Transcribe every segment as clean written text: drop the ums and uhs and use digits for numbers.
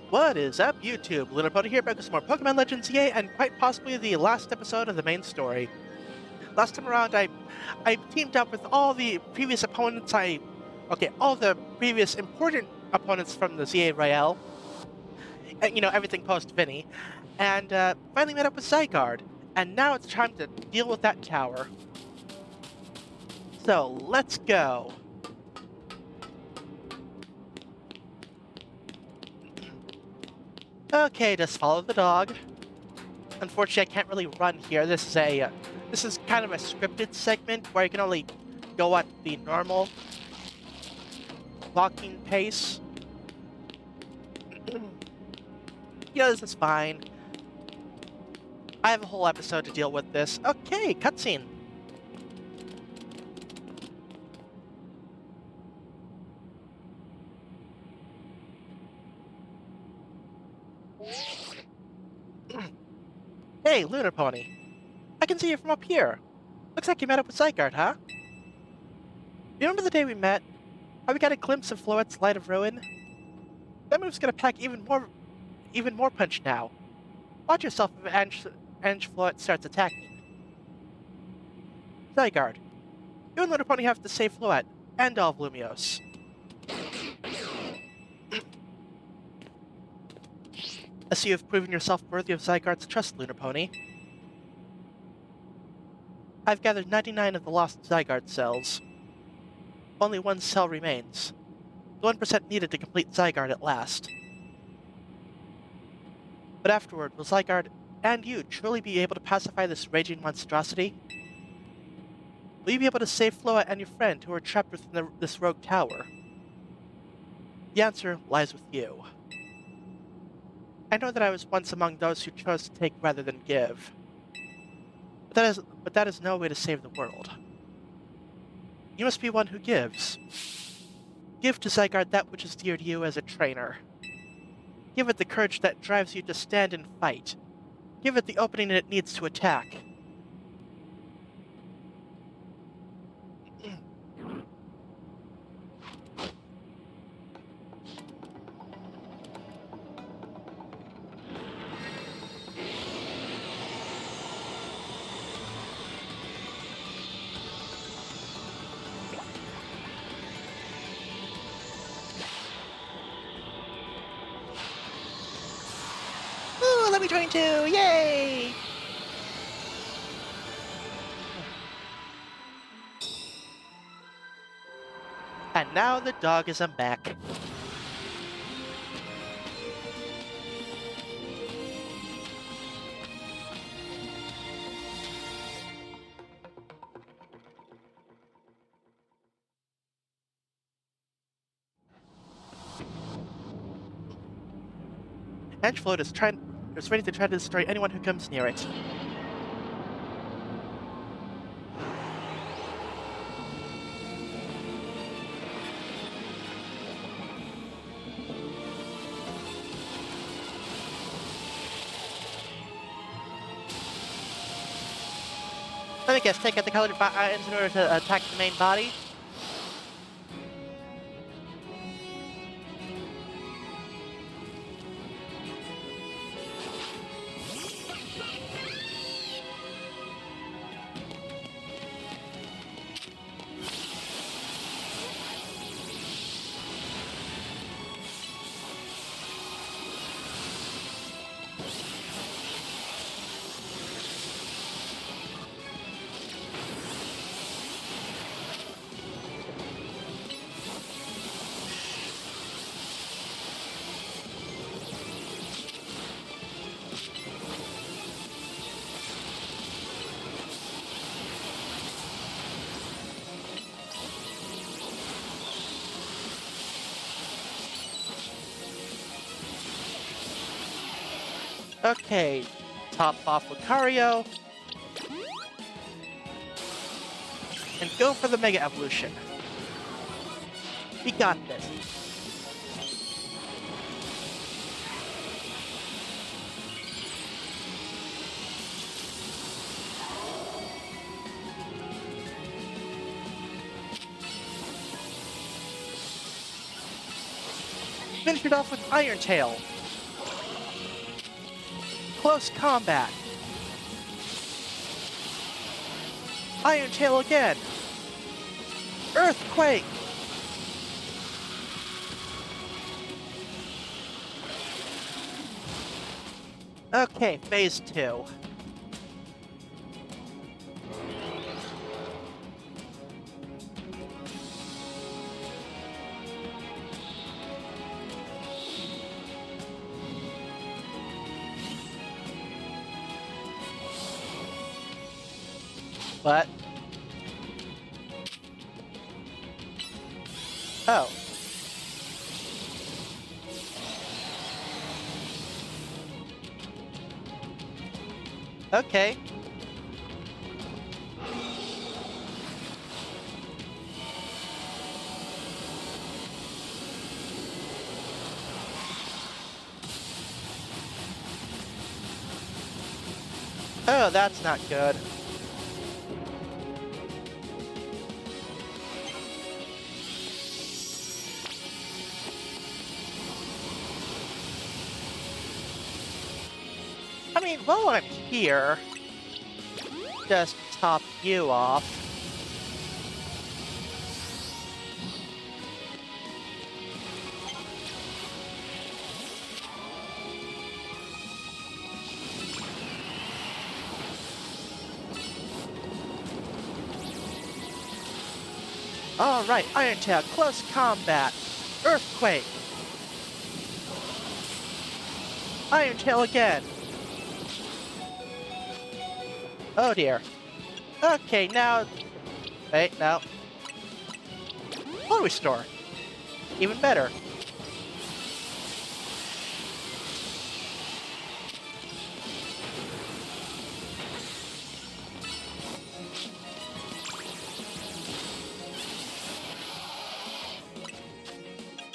What is up, YouTube? Lunar Pony here, back with some more Pokemon Legends EA, and quite possibly the last episode of the main story. Last time around, I teamed up with all the previous opponents. All the previous important opponents from the ZA Royale, and everything post Vinny, and finally met up with Zygarde. And now it's time to deal with that tower. So let's go. Okay, just follow the dog. Unfortunately, I can't really run here. This is kind of a scripted segment where you can only go at the normal walking pace. This is fine. I have a whole episode to deal with this. Okay, cutscene. Hey, Lunar Pony. I can see you from up here. Looks like you met up with Zygarde, huh? You remember the day we met? How we got a glimpse of Floette's Light of Ruin? That move's gonna pack even more punch now. Watch yourself if Ange Floette starts attacking. Zygarde, you and Lunar Pony have to save Floette and all of Lumiose. I see you have proven yourself worthy of Zygarde's trust, Lunar Pony. I've gathered 99 of the lost Zygarde cells. Only one cell remains. The 1% needed to complete Zygarde at last. But afterward, will Zygarde and you truly be able to pacify this raging monstrosity? Will you be able to save Floette and your friend who are trapped within this rogue tower? The answer lies with you. I know that I was once among those who chose to take rather than give. But that is no way to save the world. You must be one who gives. Give to Zygarde that which is dear to you as a trainer. Give it the courage that drives you to stand and fight. Give it the opening it needs to attack. Ooh, let me join too! Yay! And now the dog is back. Ange Floette is ready to try to destroy anyone who comes near it. Let me guess, take out the colored items in order to attack the main body? Okay, top off Lucario. And go for the Mega Evolution. We got this. Finish it off with Iron Tail. Close combat. Iron Tail again. Earthquake. Okay, phase 2. What? Oh. Okay. Oh, that's not good. I mean, while I'm here, just top you off. Alright, Iron Tail, close combat. Earthquake. Iron Tail again. Oh dear. Okay, now... Wait, no. Full restore. Even better.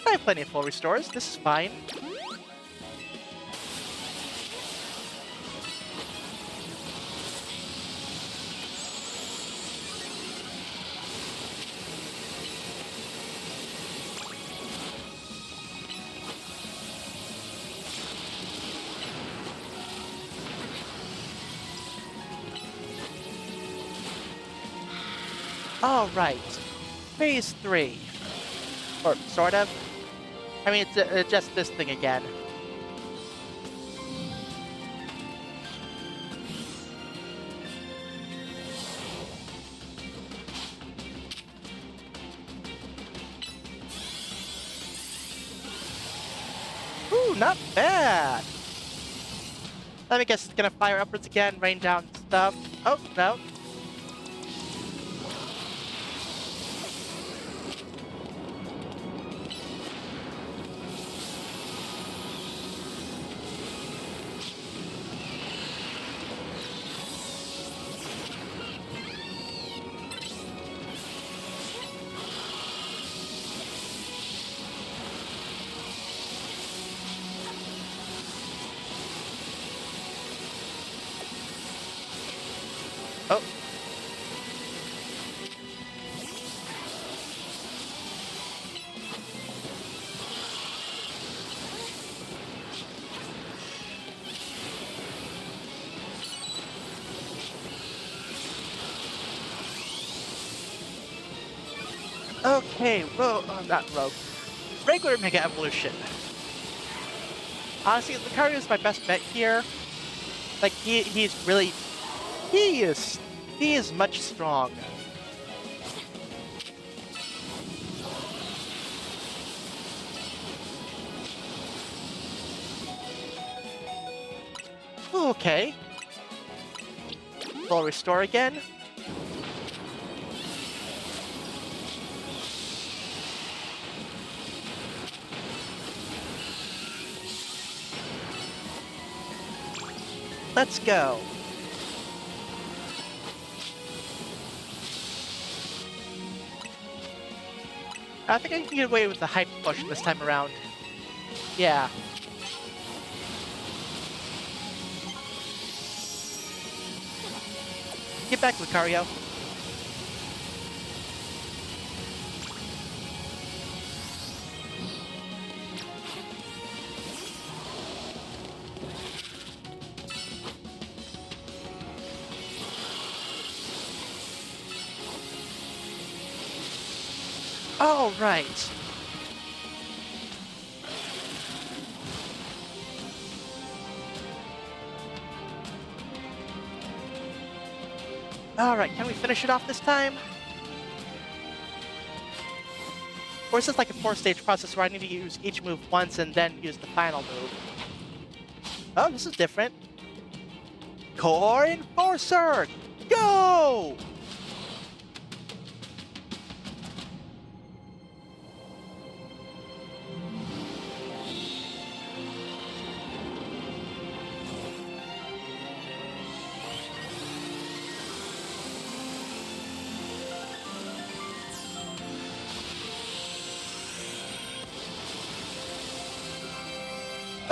I have plenty of full restores. This is fine. Alright. Phase 3. Or, sort of. I mean, it's just this thing again. Ooh, not bad! Let me guess, it's gonna fire upwards again, rain down stuff. Oh, no. Oh. Okay, not Rogue. Regular Mega Evolution. Honestly, Lucario is my best bet here. Like, he's really... He is much strong. Okay. Full restore again. Let's go. I think I can get away with the hype push this time around. Yeah. Get back, Lucario. Oh, right. Alright, can we finish it off this time? Or is this like a 4-stage process where I need to use each move once and then use the final move? Oh, this is different. Core Enforcer! Go!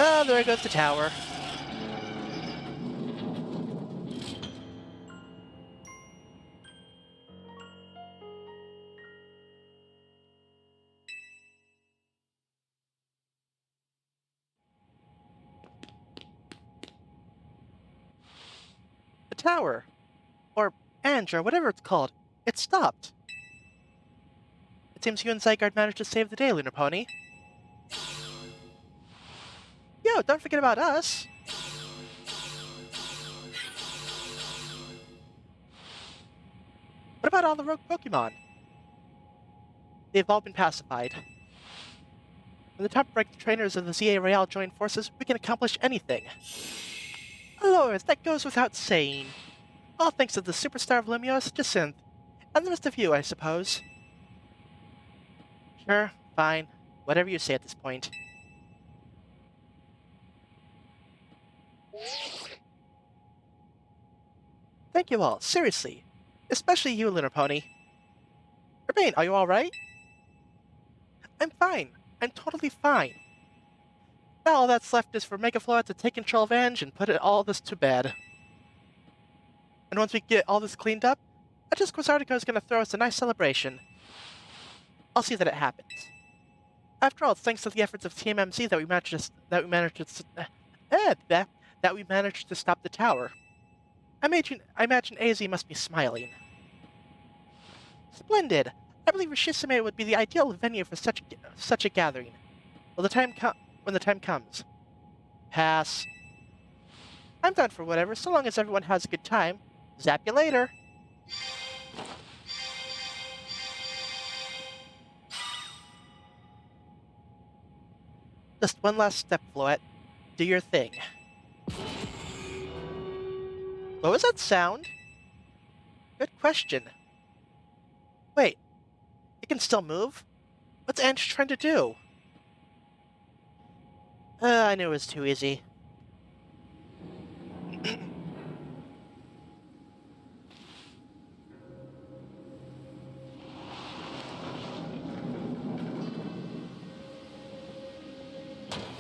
Oh, there goes the tower. The tower. Or Ange, or whatever it's called. It stopped. It seems you and Zygarde managed to save the day, Lunar Pony. Yo, don't forget about us! What about all the rogue Pokemon? They've all been pacified. When the top-ranked trainers of the ZA Real join forces, we can accomplish anything. Lord, that goes without saying. All thanks to the superstar of Lumiose, Jacynth. And the rest of you, I suppose. Sure, fine. Whatever you say at this point. Thank you all, seriously. Especially you, Lunar Pony. Urbane, are you alright? I'm fine. I'm totally fine. Now all that's left is for Megaflora to take control of Ange and put all this to bed. And once we get all this cleaned up, I just Quasartico is going to throw us a nice celebration. I'll see that it happens. After all, it's thanks to the efforts of TMMZ that we managed to stop the tower. I imagine AZ must be smiling. Splendid! I believe Rishisime would be the ideal venue for such a gathering. When the time comes. Pass. I'm down for whatever, so long as everyone has a good time. Zap you later! Just one last step, Floette. Do your thing. What was that sound? Good question. Wait, it can still move? What's Ange trying to do? I knew it was too easy.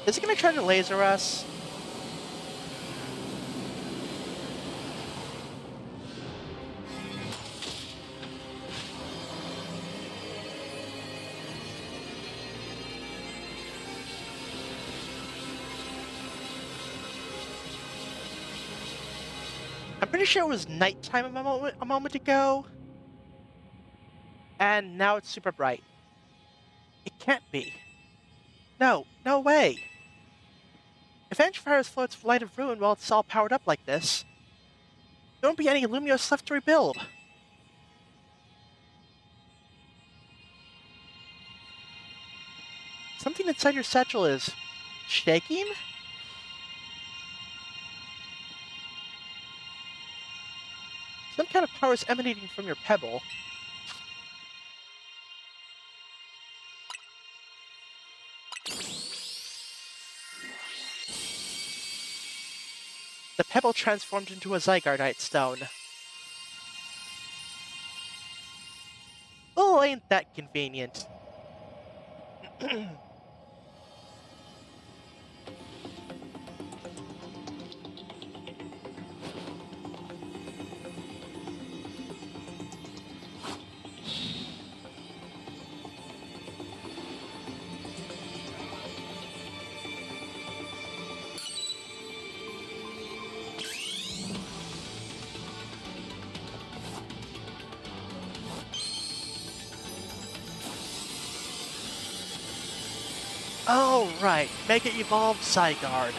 Is he gonna try to laser us? I'm pretty sure it was nighttime a moment ago. And now it's super bright. It can't be. No, no way. If Ange fires Float's Light of Ruin while it's all powered up like this, there won't be any Lumiose left to rebuild. Something inside your satchel is shaking? Some kind of power is emanating from your pebble. The pebble transformed into a Zygarde stone. Oh, ain't that convenient. Alright, Mega Evolve Zygarde.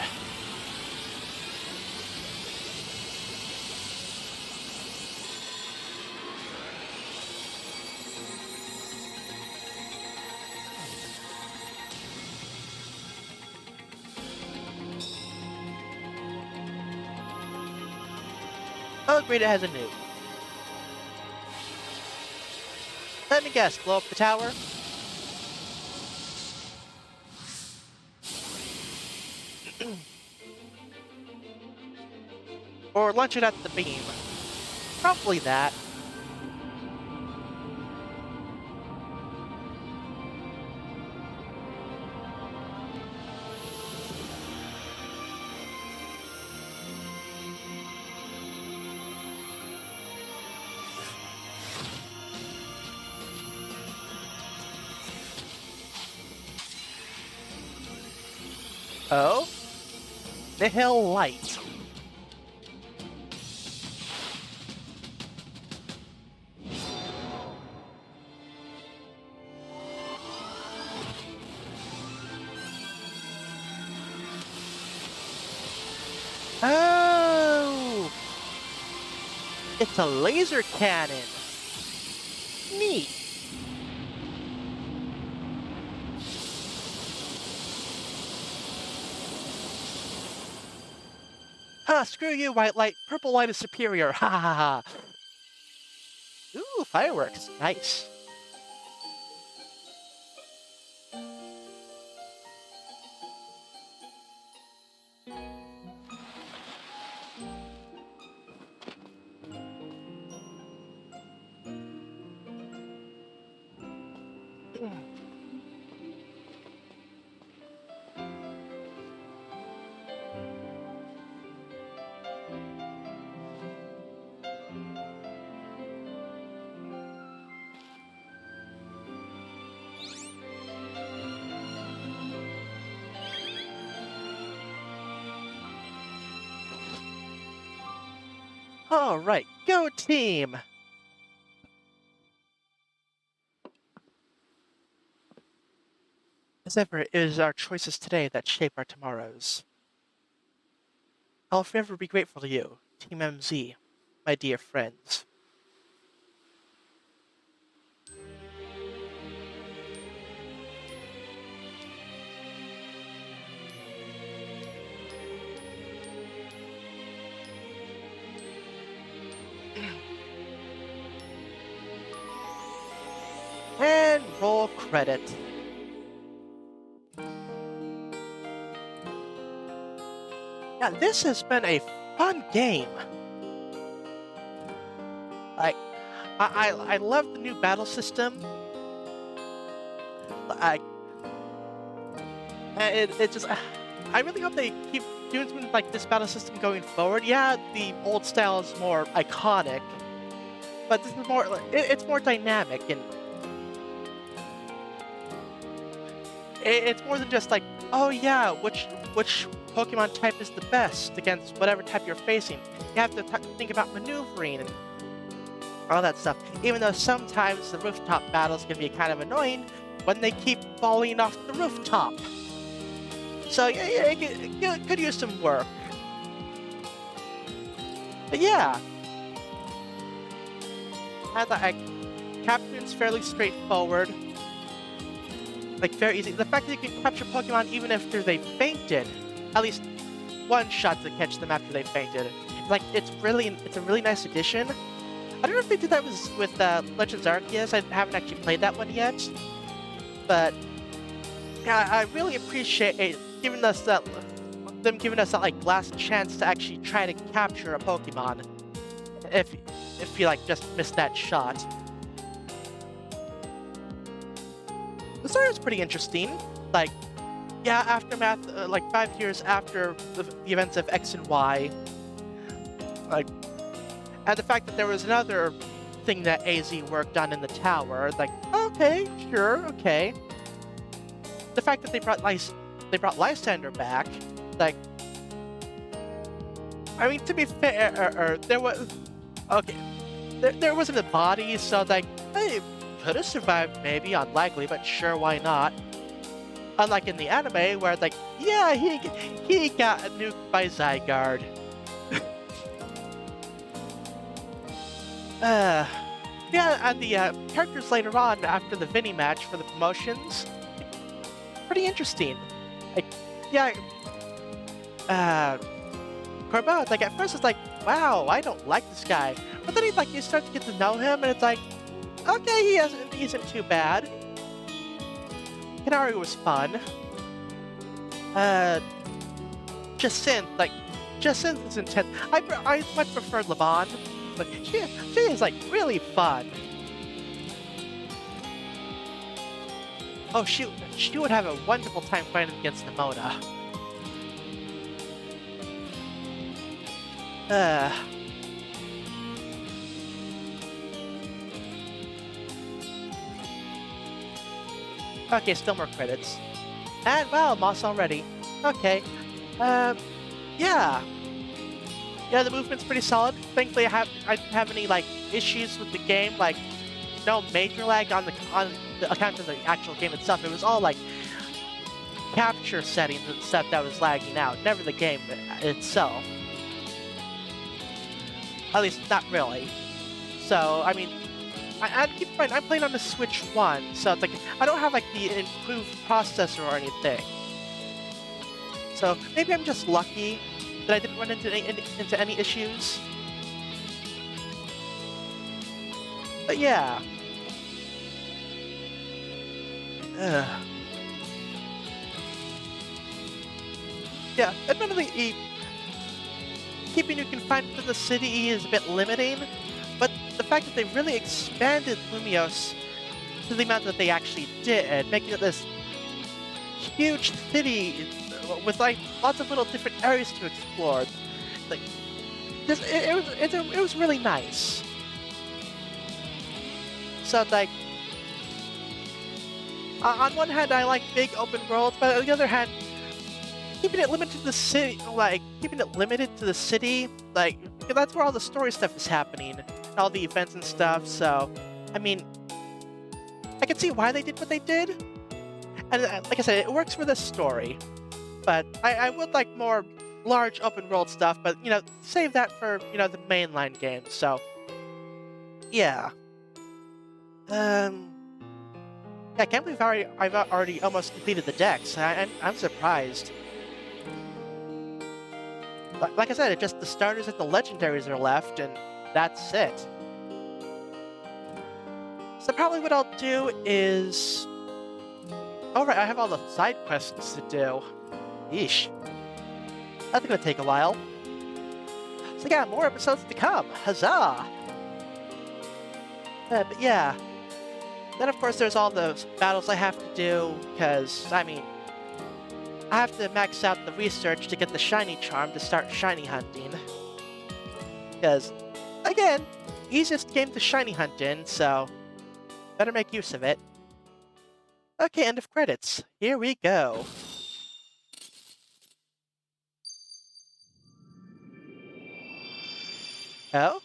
Oh, great, it has a nuke. Let me guess, blow up the tower? Or launch it at the beam. Probably that. Oh? Nihil Light. Oh! It's a laser cannon. Neat. Ha, screw you, white light. Purple light is superior. Ha ha ha. Ooh, fireworks. Nice. Alright, go team! As ever, it is our choices today that shape our tomorrows. I'll forever be grateful to you, Team MZ, my dear friends. And roll credit. Yeah, this has been a fun game. I love the new battle system. It just I really hope they keep doing something like this battle system going forward. Yeah, the old style is more iconic, but this is more it's more dynamic and it's more than just like, oh yeah, which Pokemon type is the best against whatever type you're facing. You have to think about maneuvering and all that stuff. Even though sometimes the rooftop battles can be kind of annoying when they keep falling off the rooftop. So yeah, it could use some work. But yeah, I thought capturing's fairly straightforward. Like, very easy. The fact that you can capture Pokemon even after they fainted, at least one shot to catch them after they fainted. Like, it's a really nice addition. I don't know if they did that with Legends Arceus. I haven't actually played that one yet. But yeah, I really appreciate them giving us that like last chance to actually try to capture a Pokemon. If you like just missed that shot. The story was pretty interesting. Like, yeah, aftermath, like 5 years after the events of X and Y. Like, and the fact that there was another thing that AZ worked on in the tower. Like, okay, sure, okay. The fact that they brought Lysander back. Like, I mean, to be fair, there was there wasn't a body, so like, hey. Could have survived, maybe, unlikely, but sure, why not? Unlike in the anime, where it's like, yeah, he got nuked by Zygarde. uh, yeah, and the characters later on after the Vinny match for the promotions, pretty interesting. Like, yeah, Corbo, it's like at first it's like, wow, I don't like this guy, but then you start to get to know him, and it's like, okay, he isn't too bad. Kanari was fun. Jacinthe is intense. I much preferred Laban, but she is like really fun. Oh shoot, she would have a wonderful time fighting against Nemona. Okay, still more credits. And wow, Moss already. Okay. Yeah. Yeah, the movement's pretty solid. Thankfully, I didn't have any like issues with the game, like no major lag on the account of the actual game itself. It was all like capture settings and stuff that was lagging out, never the game itself. At least not really. So I mean, I keep in mind I'm playing on the Switch 1, so it's like I don't have like the improved processor or anything. So maybe I'm just lucky that I didn't run into any issues. But yeah. Yeah, admittedly, keeping you confined to the city is a bit limiting, but the fact that they really expanded Lumiose to the amount that they actually did, making it this huge city with like lots of little different areas to explore, like it was really nice. So it's like, on one hand, I like big open worlds, but on the other hand, keeping it limited to the city, like that's where all the story stuff is happening, and all the events and stuff. So, I mean, I can see why they did what they did, and like I said, it works for the story. But I would like more large open world stuff, but save that for the mainline games. So, yeah. Yeah, I can't believe I've already almost completed the decks. I'm surprised. Like I said, it's just the starters and the legendaries are left, and that's it. So probably what I'll do is... Oh right, I have all the side quests to do. Yeesh. That's gonna take a while. So yeah, more episodes to come. Huzzah! But yeah. Then of course there's all the battles I have to do, because, I mean, I have to max out the research to get the shiny charm to start shiny hunting. Because, again, easiest game to shiny hunt in, so better make use of it. Okay, end of credits. Here we go. Oh?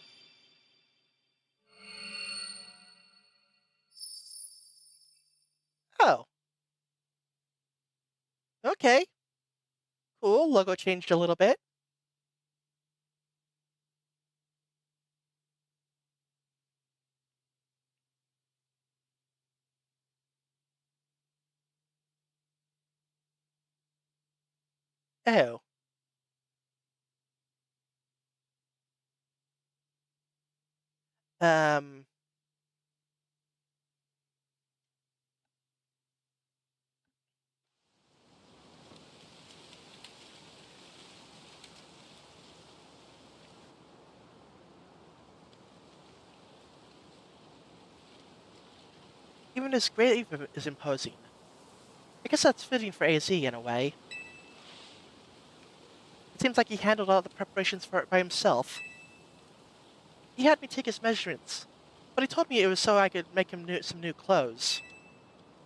Oh. Okay. Cool, logo changed a little bit. Oh. Um... Even his grave is imposing. I guess that's fitting for AZ in a way. It seems like he handled all the preparations for it by himself. He had me take his measurements, but he told me it was so I could make him some new clothes.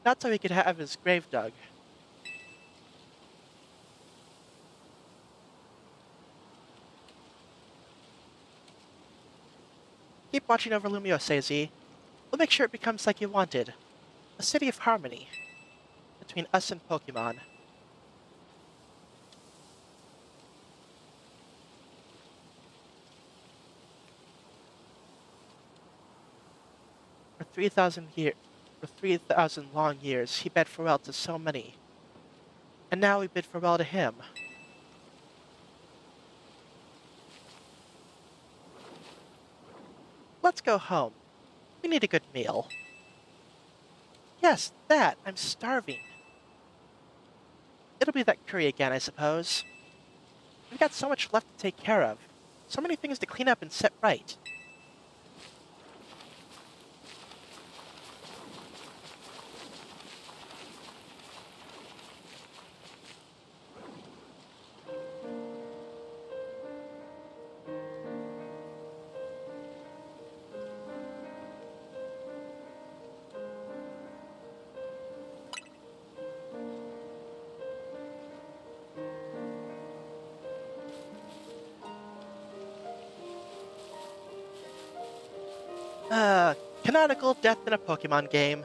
Not so he could have his grave dug. Keep watching over Lumiose, AZ. We'll make sure it becomes like you wanted. A city of harmony. between us and Pokemon. For 3,000 long years, he bid farewell to so many. And now we bid farewell to him. Let's go home. We need a good meal. Yes, that. I'm starving. It'll be that curry again, I suppose. We've got so much left to take care of. So many things to clean up and set right. Canonical death in a Pokemon game.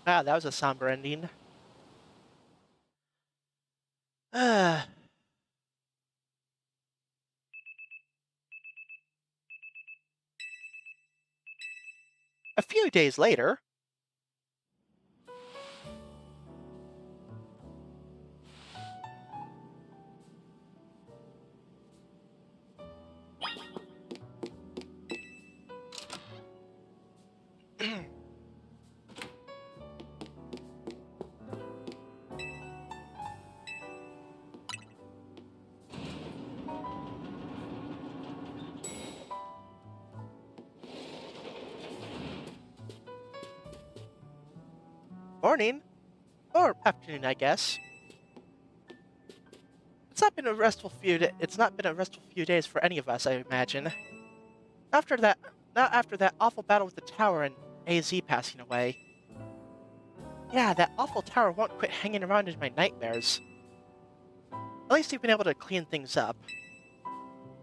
Ah, that was a somber ending. A few days later, morning, or afternoon, I guess. It's not been a restful few days for any of us, I imagine. After that, not after that awful battle with the tower and AZ passing away. Yeah, that awful tower won't quit hanging around in my nightmares. At least we've been able to clean things up.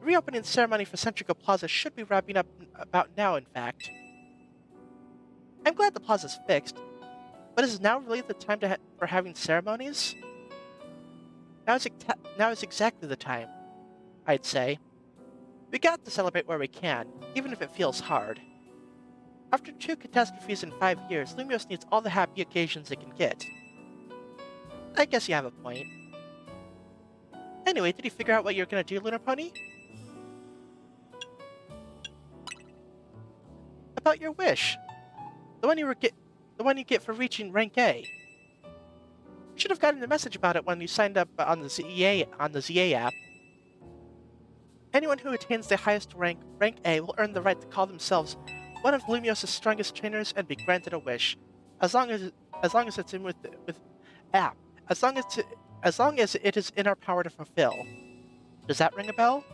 The reopening ceremony for Centrico Plaza should be wrapping up about now, in fact. I'm glad the plaza's fixed, but is now really the time for having ceremonies? Now is exactly the time, I'd say. We got to celebrate where we can, even if it feels hard. After 2 catastrophes in 5 years, Lumiose needs all the happy occasions it can get. I guess you have a point. Anyway, did you figure out what you're gonna do, Lunar Pony? About your wish. The one you get for reaching rank A. You should have gotten a message about it when you signed up on the ZA app. Anyone who attains the highest rank, rank A, will earn the right to call themselves one of Lumiose's strongest trainers and be granted a wish, as long as it's as long as it is in our power to fulfill. Does that ring a bell?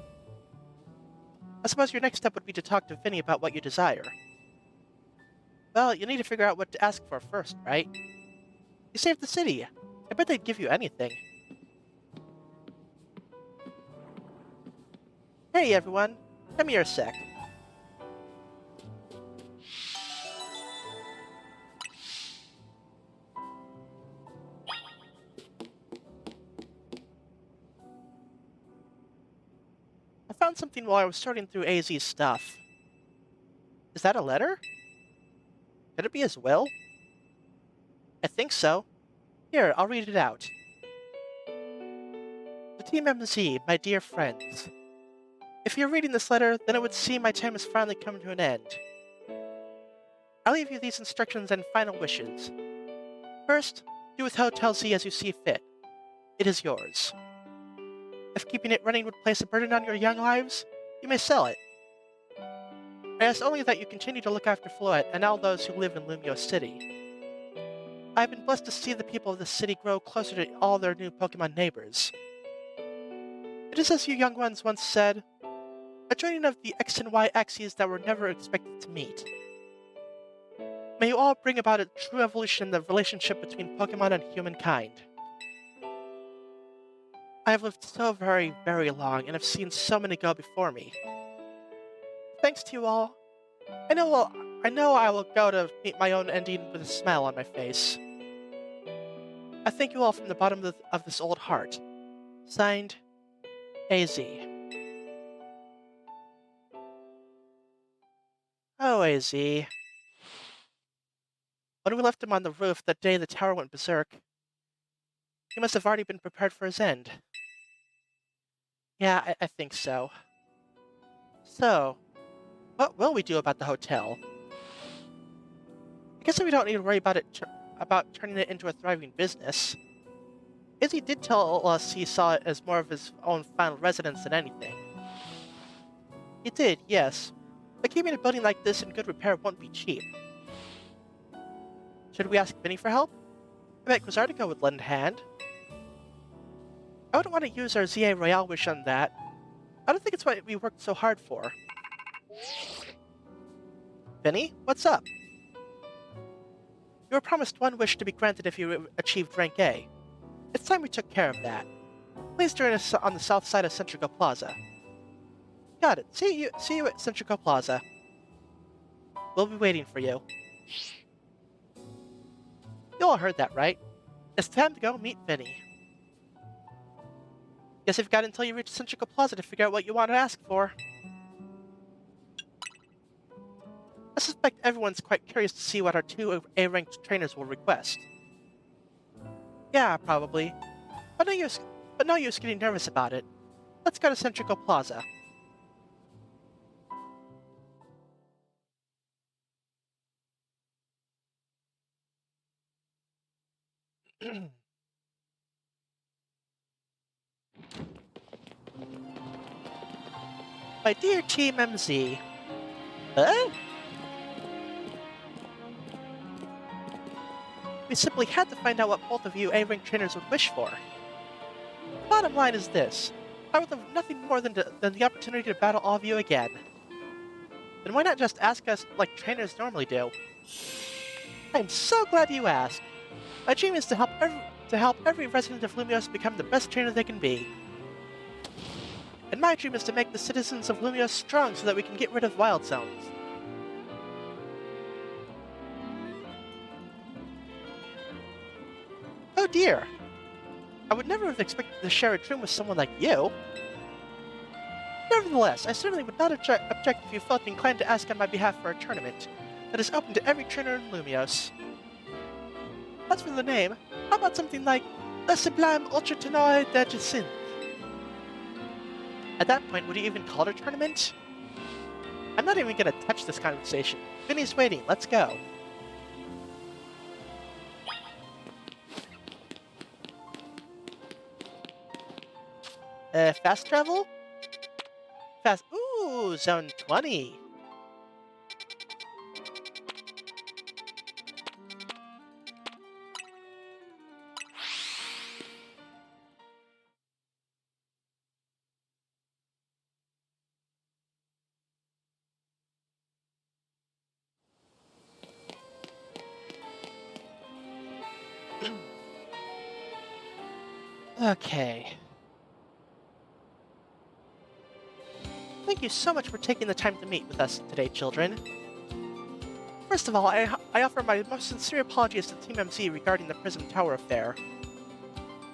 I suppose your next step would be to talk to Vinny about what you desire. Well, you need to figure out what to ask for first, right? You saved the city. I bet they'd give you anything. Hey everyone, come here a sec. I found something while I was sorting through AZ's stuff. Is that a letter? Could it be his will? I think so. Here, I'll read it out. To Team MZ, my dear friends. If you're reading this letter, then it would seem my time has finally come to an end. I'll leave you these instructions and final wishes. First, do with Hotel Z as you see fit. It is yours. If keeping it running would place a burden on your young lives, you may sell it. I ask only that you continue to look after Floette and all those who live in Lumiose City. I have been blessed to see the people of this city grow closer to all their new Pokemon neighbors. It is as you young ones once said, a joining of the X and Y axes that were never expected to meet. May you all bring about a true evolution in the relationship between Pokemon and humankind. I have lived so very, very long and have seen so many go before me. Thanks to you all, I know I will go to meet my own ending with a smile on my face. I thank you all from the bottom of this old heart. Signed, AZ. Oh, AZ. When we left him on the roof that day the tower went berserk, he must have already been prepared for his end. Yeah, I think so. So, what will we do about the hotel? I guess we don't need to worry about turning it into a thriving business. Izzy did tell us he saw it as more of his own final residence than anything. He did, yes. But keeping a building like this in good repair won't be cheap. Should we ask Vinny for help? I bet Quasartico would lend a hand. I wouldn't want to use our ZA Royale wish on that. I don't think it's what we worked so hard for. Vinny, what's up? You were promised one wish to be granted if you achieved rank A. It's time we took care of that. Please join us on the south side of Centrico Plaza. Got it. See you at Centrico Plaza. We'll be waiting for you. You all heard that, right? It's time to go meet Vinny. Guess you've got until you reach Centrico Plaza to figure out what you want to ask for. I suspect everyone's quite curious to see what our two A-ranked trainers will request. Yeah, probably. But no use getting nervous about it. Let's go to Centrico Plaza. My dear Team MZ. Huh? We simply had to find out what both of you A-rank trainers would wish for. Bottom line is this. I would love nothing more than the opportunity to battle all of you again. Then why not just ask us like trainers normally do? I'm so glad you asked. My dream is to help every resident of Lumios become the best trainer they can be. And my dream is to make the citizens of Lumios strong so that we can get rid of wild zones. Oh dear! I would never have expected to share a dream with someone like you. Nevertheless, I certainly would not object if you felt inclined to ask on my behalf for a tournament that is open to every trainer in Lumios. As for the name, how about something like the Sublime Ultra Tenor de Jacinthe? At that point, would you even call it a tournament? I'm not even gonna touch this conversation. Vinny's waiting, let's go. Fast travel? Ooh, zone 20. Okay. Thank you so much for taking the time to meet with us today, children. First of all, I offer my most sincere apologies to Team MC regarding the Prism Tower affair.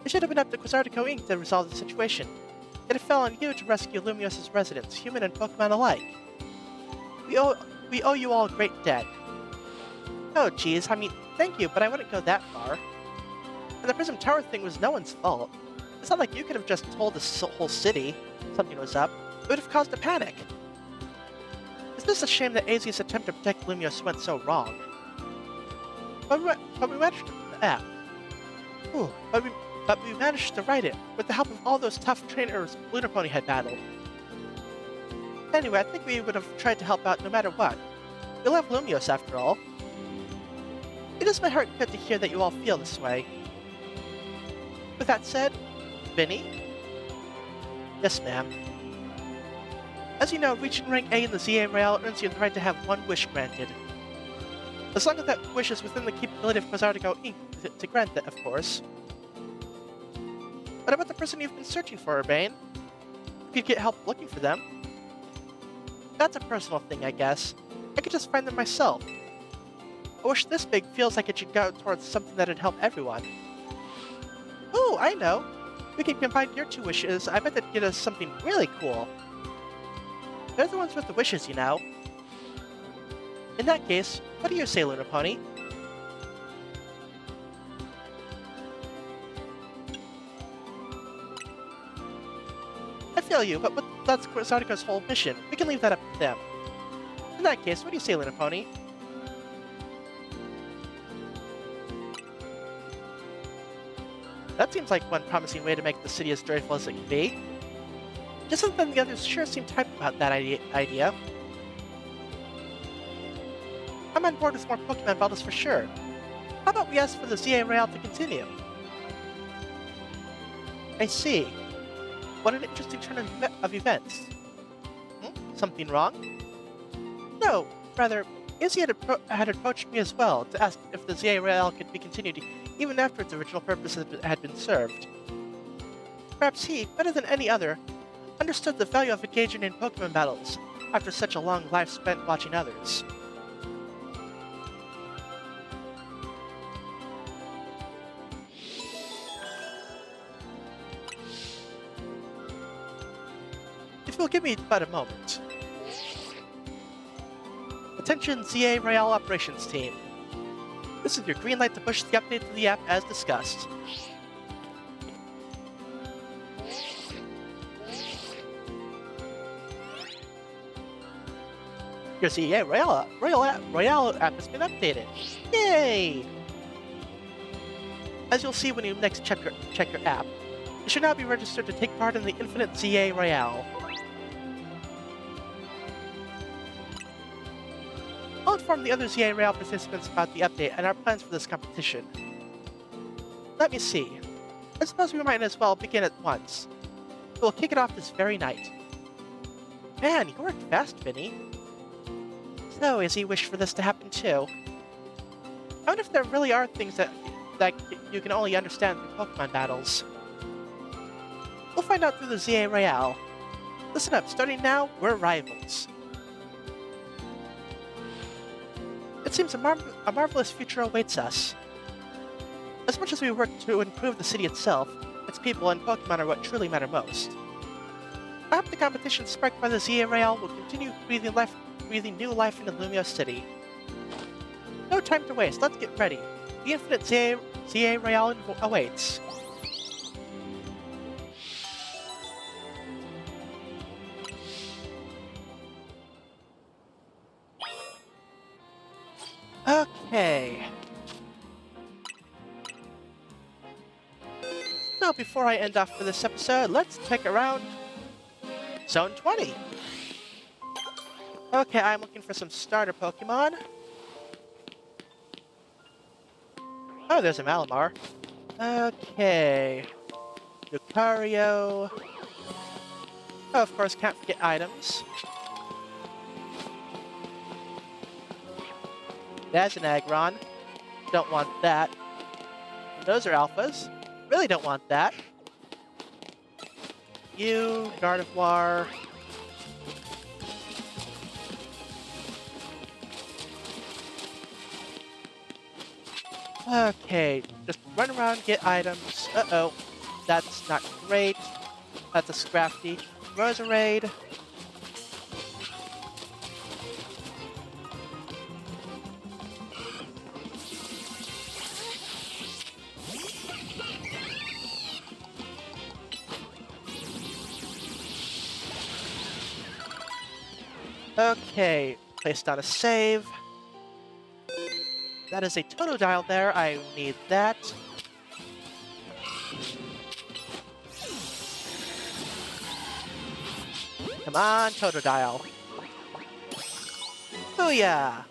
It should have been up to Quasartico Inc. to resolve the situation, yet it fell on you to rescue Lumios' residents, human and Pokemon alike. We owe you all a great debt. Oh geez, I mean, thank you, but I wouldn't go that far. And the Prism Tower thing was no one's fault. It's not like you could have just told the whole city something was up. It would have caused a panic. It's just a shame that AZ's attempt to protect Lumios went so wrong. But we managed to right it with the help of all those tough trainers Lunar Pony had battled. Anyway, I think we would have tried to help out no matter what. We love Lumios after all. It does my heart good to hear that you all feel this way. With that said, Vinny? Yes, ma'am. As you know, reaching rank A in the ZA Royale earns you the right to have one wish granted. As long as that wish is within the capability of Quasartigo Inc. to grant that, of course. What about the person you've been searching for, Urbane? You could get help looking for them. That's a personal thing, I guess. I could just find them myself. A wish this big feels like it should go towards something that'd help everyone. Oh, I know. We can combine your two wishes. I bet that'd get us something really cool. They're the ones with the wishes, you know. In that case, what do you say, Luna Pony? I feel you, but that's Quasartigo's whole mission. We can leave that up to them. In that case, what do you say, Luna Pony? That seems like one promising way to make the city as joyful as it can be. Just as then the others sure seem hyped about that idea. I'm on board with more Pokemon battles for sure. How about we ask for the ZA Royale to continue? I see. What an interesting turn of events. Something wrong? No, rather, Izzy had approached me as well to ask if the ZA Royale could be continued even after its original purpose had been served. Perhaps he, better than any other, understood the value of engaging in Pokemon battles after such a long life spent watching others. If you'll give me but a moment. Attention ZA Royale Operations Team. This is your green light to push the update to the app as discussed. Your ZA Royale app has been updated. Yay! As you'll see when you next check your app, you should now be registered to take part in the Infinite ZA Royale. I'll inform the other ZA Royale participants about the update and our plans for this competition. Let me see. I suppose we might as well begin at once. We'll kick it off this very night. Man, you worked fast, Vinny. So, Izzy wished for this to happen too. I wonder if there really are things that you can only understand through Pokemon battles. We'll find out through the ZA Royale. Listen up, starting now, we're rivals. It seems a marvelous future awaits us. As much as we work to improve the city itself, its people and Pokemon are what truly matter most. I hope the competition sparked by the ZA Royale will continue breathing new life into Lumio City. No time to waste, let's get ready. The Infinite ZA Royale awaits. Okay. So before I end off for this episode, let's check around Zone 20. Okay, I'm looking for some starter Pokemon. Oh, there's a Malamar. Okay. Lucario. Oh, of course, can't forget items. That's an Aggron. Don't want that. Those are alphas. Really don't want that. You, Gardevoir. Okay, just run around, get items. Uh-oh, that's not great. That's a Scrafty. Roserade. Okay, placed on a save. That is a Totodile there. I need that. Come on, Totodile. Booyah!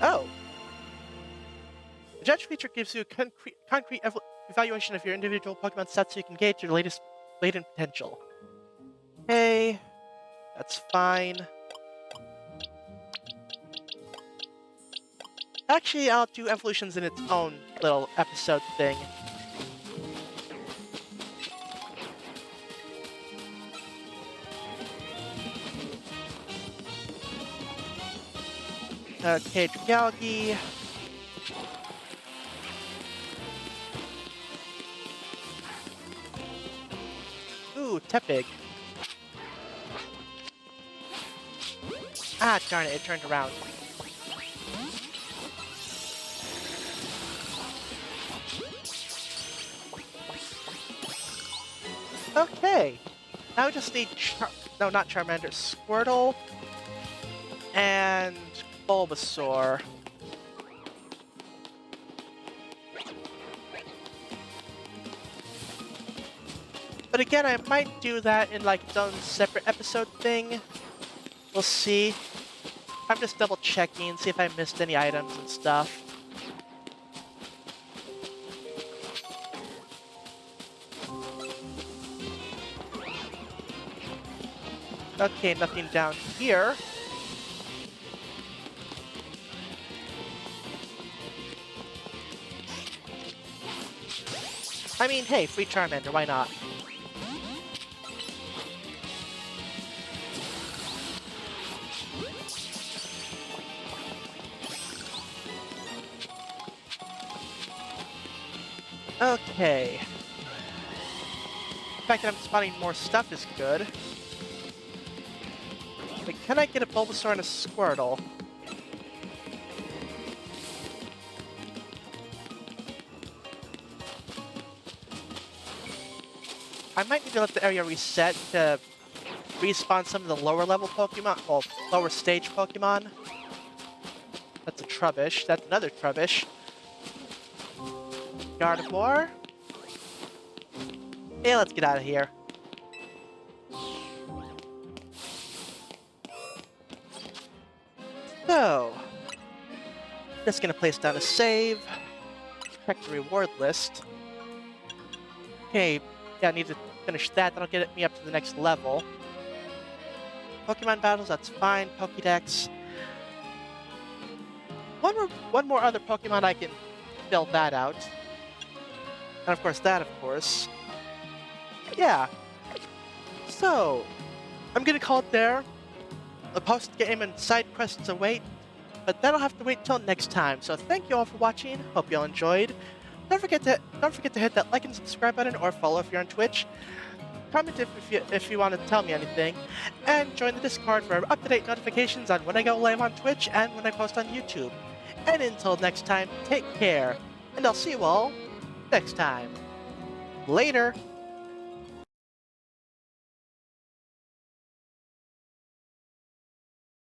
Oh. The Judge feature gives you a concrete evaluation of your individual Pokemon stats so you can gauge your latest latent potential. Okay. That's fine. Actually, I'll do evolutions in its own little episode thing. Okay, Dragalge. Ooh, Tepig. Ah, darn it, it turned around. Okay. Now we just need no, not Charmander, Squirtle and Bulbasaur. But again, I might do that in like its own separate episode thing. We'll see. I'm just double checking, see if I missed any items and stuff. Okay, nothing down here. I mean, hey, free Charmander, why not? Okay. The fact that I'm spotting more stuff is good. But can I get a Bulbasaur and a Squirtle? I might need to let the area reset to respawn some of the lower level Pokemon, well, lower stage Pokemon. That's a Trubbish. That's another Trubbish. Gardevoir. Hey, let's get out of here. So, just gonna place down a save. Check the reward list. Okay, yeah, I need to finish that. That'll get me up to the next level. Pokemon battles, that's fine. Pokédex. One more other Pokemon I can fill that out. And of course that, of course. Yeah. So, I'm gonna call it there. The post-game and side quests await, but that'll have to wait till next time. So thank you all for watching. Hope you all enjoyed. Don't forget to hit that like and subscribe button, or follow if you're on Twitch. Comment if you want to tell me anything, and join the Discord for up-to-date notifications on when I go live on Twitch and when I post on YouTube. And until next time, take care, and I'll see you all next time. Later.